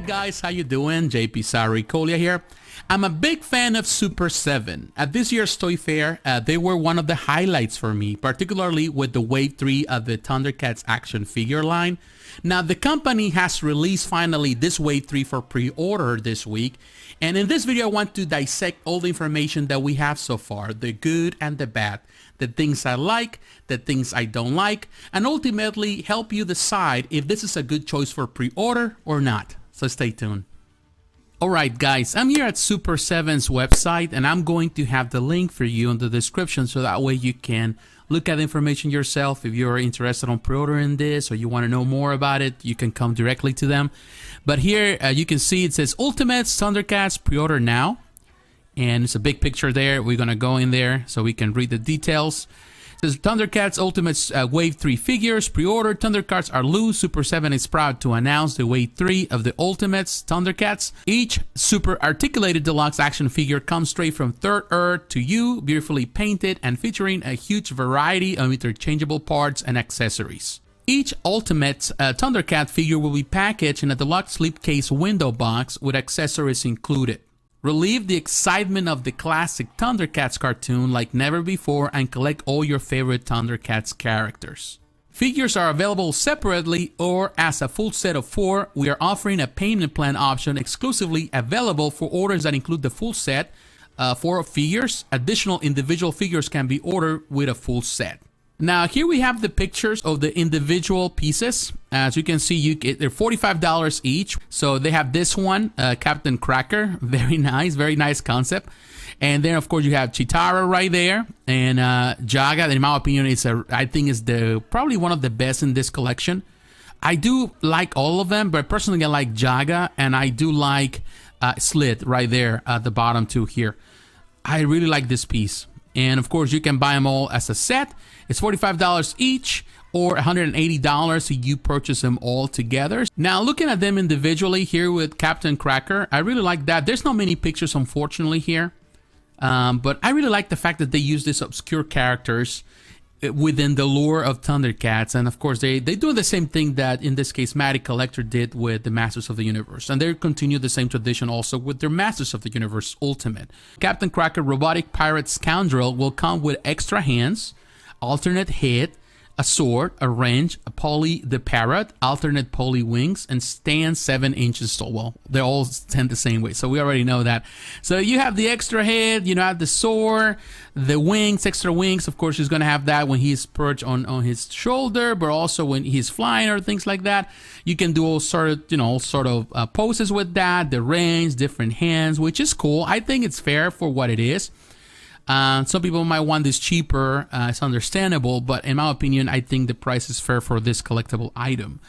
guys, how you doing? jpsarrireviews here. I'm a big fan of Super7. At this year's Toy Fair, they were one of the highlights for me, particularly with the Wave 3 of the Thundercats action figure line. Now, the company has released finally this Wave 3 for pre-order this week, and in this video I want to dissect all the information that we have so far, the good and the bad, the things I like, the things I don't like, and ultimately help you decide if this is a good choice for pre-order or not. So stay tuned. Alright guys, I'm here at Super7's website and I'm going to have the link for you in the description so that way you can look at the information yourself. If you're interested on pre-ordering this or you want to know more about it, you can come directly to them. But here you can see it says Ultimates Thundercats pre-order now. And it's a big picture there. We're going to go in there so we can read the details. It says Thundercats Ultimates Wave 3 figures pre-order. Thundercats are loose. Super7 is proud to announce the Wave 3 of the Ultimates Thundercats. Each super articulated deluxe action figure comes straight from Third Earth to you, beautifully painted and featuring a huge variety of interchangeable parts and accessories. Each Ultimate Thundercat figure will be packaged in a deluxe slipcase window box with accessories included. Relive the excitement of the classic Thundercats cartoon like never before and collect all your favorite Thundercats characters. Figures are available separately or as a full set of 4. We are offering a payment plan option exclusively available for orders that include the full set 4 figures. Additional individual figures can be ordered with a full set. Now here we have the pictures of the individual pieces. As you can see, they're $45 each. So they have this one, Captain Cracker, very nice concept. And then of course you have Cheetara right there, and Jaga, that in my opinion I think is probably one of the best in this collection. I do like all of them, but personally I like Jaga, and I do like Slither right there at the bottom too here. I really like this piece. And of course you can buy them all as a set. It's $45 each or $180 if you purchase them all together. Now looking at them individually here with Captain Cracker, I really like that. There's not many pictures unfortunately here, but I really like the fact that they use these obscure characters within the lore of Thundercats. And of course they do the same thing that in this case Matty Collector did with the Masters of the Universe, and they continue the same tradition also with their Masters of the Universe Ultimate. Captain Cracker Robotic Pirate Scoundrel will come with extra hands, alternate head, a sword, a wrench, a Polly the Parrot, alternate Polly wings, and stands 7 inches tall. Well, they all stand the same way, so we already know that. So you have the extra head, you know, have the sword, the wings, extra wings. Of course, he's gonna have that when he's perched on his shoulder, but also when he's flying or things like that. You can do all sort of poses with that. The range, different hands, which is cool. I think it's fair for what it is. Some people might want this cheaper, it's understandable, but in my opinion, I think the price is fair for this collectible item.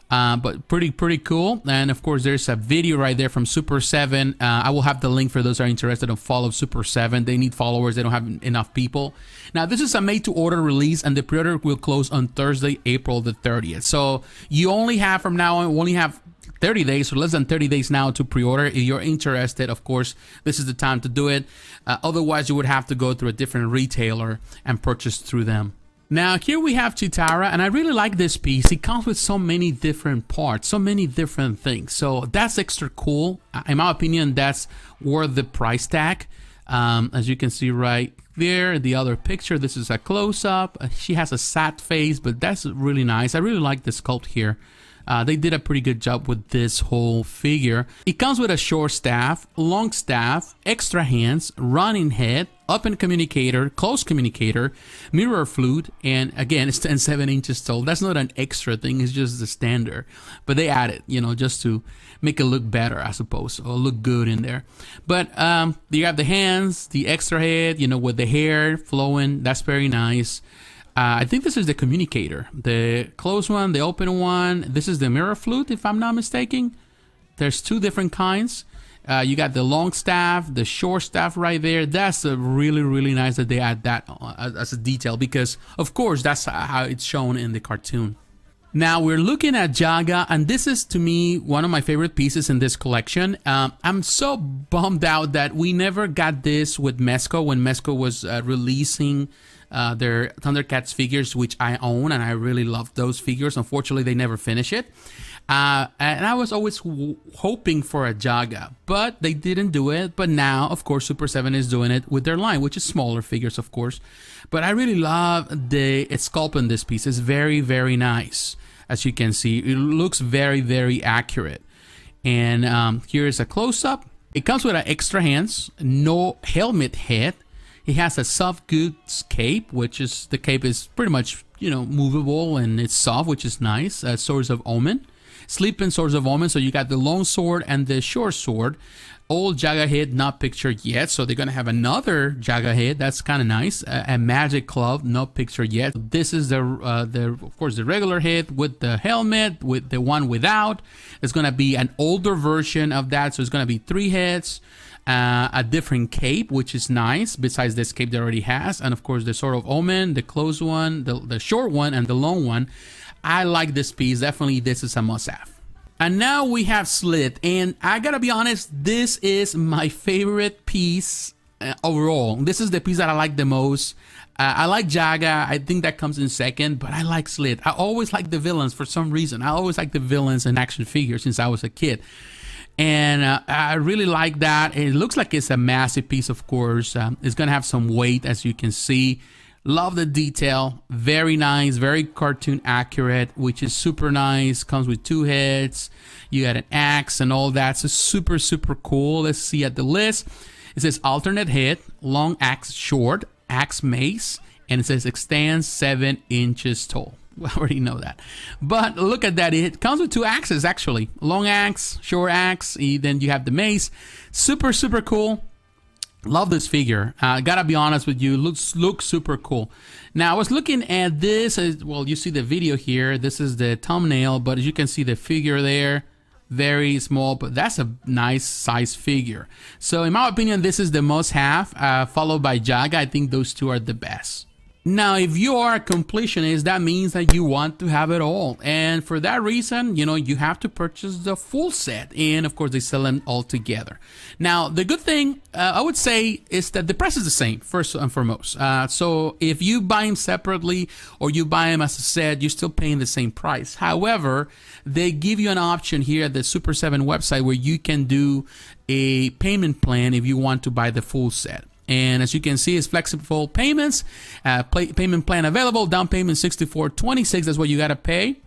But pretty cool. And of course, there's a video right there from Super7. I will have the link for those who are interested in follow Super7. They need followers, they don't have enough people. Now, this is a made-to-order release, and the pre-order will close on Thursday, April the 30th. So you only have, from now on, 30 days or less than 30 days now to pre-order. If you're interested, of course, this is the time to do it. Otherwise, you would have to go through a different retailer and purchase through them. Now, here we have Cheetara, and I really like this piece. It comes with so many different parts, so many different things. So that's extra cool. In my opinion, that's worth the price tag. As you can see right there, the other picture, this is a close-up. She has a sad face, but that's really nice. I really like the sculpt here. They did a pretty good job with this whole figure. It comes with a short staff, long staff, extra hands, running head, open communicator, closed communicator, mirror flute, and again, it stands 7 inches tall. That's not an extra thing, it's just the standard. But they added, you know, just to make it look better, I suppose, or look good in there. But you have the hands, the extra head, you know, with the hair flowing. That's very nice. I think this is the communicator, the closed one, the open one. This is the mirror flute, if I'm not mistaken. There's 2 different kinds. You got the long staff, the short staff right there. That's really nice that they add that as a detail, because of course that's how it's shown in the cartoon. Now we're looking at Jaga, and this is to me one of my favorite pieces in this collection. I'm so bummed out that we never got this with Mezco when Mezco was releasing their Thundercats figures, which I own, and I really love those figures. Unfortunately, they never finish it. And I was always hoping for a Jaga, but they didn't do it. But now, of course, Super 7 is doing it with their line, which is smaller figures, of course. But I really love the sculpt in this piece. It's very, very nice. As you can see, it looks very, very accurate. And here's a close-up. It comes with an extra hands, no helmet head. It has a soft goods cape, which is, the cape is pretty much, you know, movable and it's soft, which is nice. Swords of Omen. Sleeping Swords of Omen. So you got the long sword and the short sword. Old Jaga head not pictured yet, so they're gonna have another Jaga head. That's kind of nice. A magic club not pictured yet. This is the of course the regular head with the helmet, with the one without. It's gonna be an older version of that, so it's gonna be 3 heads. A different cape, which is nice, besides this cape that already has, and of course the Sword of Omen, the close one, the short one, and the long one. I like this piece. Definitely, this is a must-have. And now we have Slither, and I gotta be honest, this is my favorite piece overall. This is the piece that I like the most. I like Jaga. I think that comes in second, but I like Slither. I always like the villains for some reason. I always like the villains in action figures since I was a kid. And I really like that. It looks like it's a massive piece, of course. It's gonna have some weight, as you can see. Love the detail. Very nice, very cartoon accurate, which is super nice. Comes with 2 heads. You got an axe and all that. So super, super cool. Let's see at the list. It says alternate head, long axe short, axe mace, and it says extends 7 inches tall. We already know that. But look at that. It comes with 2 axes, actually. Long axe, short axe, then you have the mace. Super, super cool. Love this figure. Gotta be honest with you, looks super cool. Now I was looking at this. Well, you see the video here. This is the thumbnail, but as you can see, the figure there, very small, but that's a nice size figure. So in my opinion, this is the must-have, followed by Jaga. I think those 2 are the best. Now, if you are a completionist, that means that you want to have it all. And for that reason, you know, you have to purchase the full set. And of course, they sell them all together. Now, the good thing, I would say, is that the price is the same, first and foremost. So if you buy them separately or you buy them as a set, you're still paying the same price. However, they give you an option here at the Super 7 website where you can do a payment plan if you want to buy the full set. And as you can see, it's flexible payments, payment plan available, down payment $64.26. That's what you got to pay.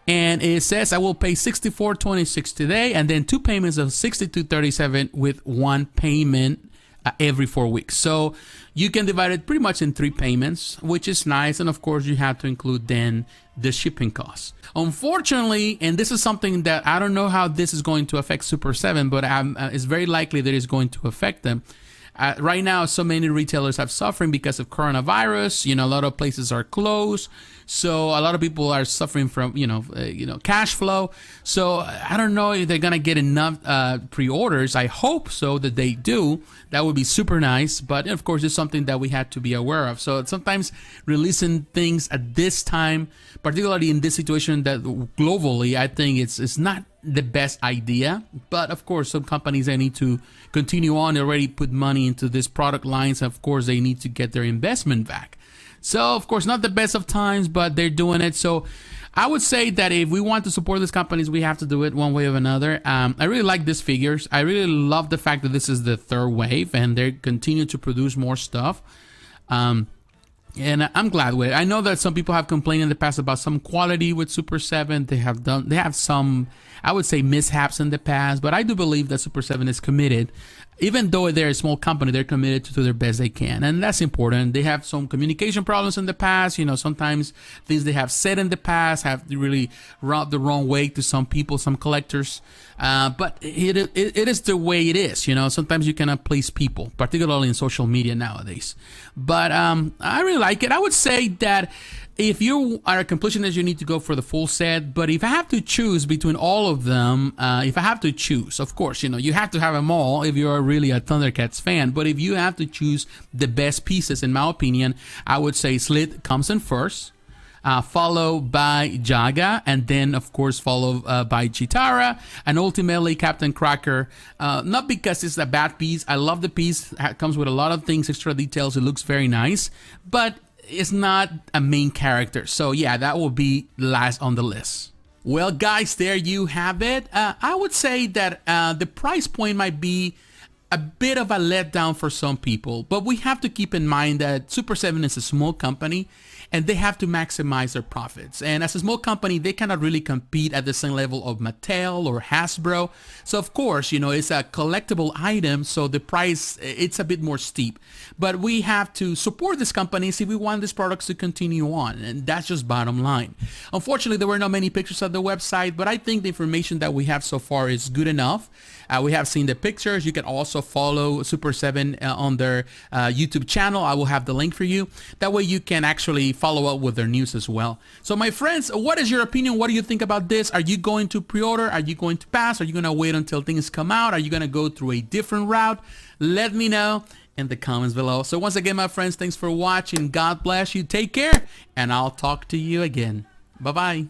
And it says I will pay $64.26 today, and then 2 payments of $62.37 with 1 payment every 4 weeks. So you can divide it pretty much in 3 payments, which is nice. And of course, you have to include then the shipping costs. Unfortunately, and this is something that I don't know how this is going to affect Super 7, but it's very likely that it's going to affect them. Right now, so many retailers are suffering because of coronavirus. You know, a lot of places are closed. So a lot of people are suffering from, cash flow. So I don't know if they're going to get enough pre-orders. I hope so that they do. That would be super nice. But of course, it's something that we had to be aware of. So sometimes releasing things at this time, particularly in this situation that globally, I think it's not the best idea. But of course, some companies, they need to continue on. They already put money into this product lines. Of course, they need to get their investment back. So of course, not the best of times, but they're doing it. So I would say that if we want to support these companies, we have to do it one way or another. I really like these figures. I really love the fact that this is the 3rd wave and they continue to produce more stuff. And I'm glad with it. I know that some people have complained in the past about some quality with Super 7. They have some, I would say, mishaps in the past, but I do believe that Super 7 is committed. Even though they're a small company, they're committed to do their best they can, and that's important. They have some communication problems in the past. You know, sometimes things they have said in the past have really rubbed the wrong way to some people, some collectors. But it is the way it is. You know, sometimes you cannot please people, particularly in social media nowadays. But I really like it. I would say that if you are a completionist, you need to go for the full set. But if I have to choose between all of them, if I have to choose, of course, you know, you have to have them all if you're really a Thundercats fan. But if you have to choose the best pieces, in my opinion, I would say Slither comes in first, followed by Jaga, and then, of course, followed by Cheetara, and ultimately Captain Cracker. Not because it's a bad piece. I love the piece. It comes with a lot of things, extra details. It looks very nice. But it's not a main character. So yeah, that will be last on the list. Well, guys, there you have it. I would say that the price point might be a bit of a letdown for some people, but we have to keep in mind that Super 7 is a small company and they have to maximize their profits. And as a small company, they cannot really compete at the same level of Mattel or Hasbro. So of course, you know, it's a collectible item, so the price, it's a bit more steep. But we have to support this companies if we want these products to continue on, and that's just bottom line. Unfortunately, there were not many pictures on the website, but I think the information that we have so far is good enough. We have seen the pictures. You can also follow Super 7 on their YouTube channel. I will have the link for you. That way you can actually follow up with their news as well. So my friends, what is your opinion? What do you think about this? Are you going to pre-order? Are you going to pass? Are you going to wait until things come out? Are you going to go through a different route? Let me know in the comments below. So once again, my friends, thanks for watching. God bless you. Take care, and I'll talk to you again. Bye-bye.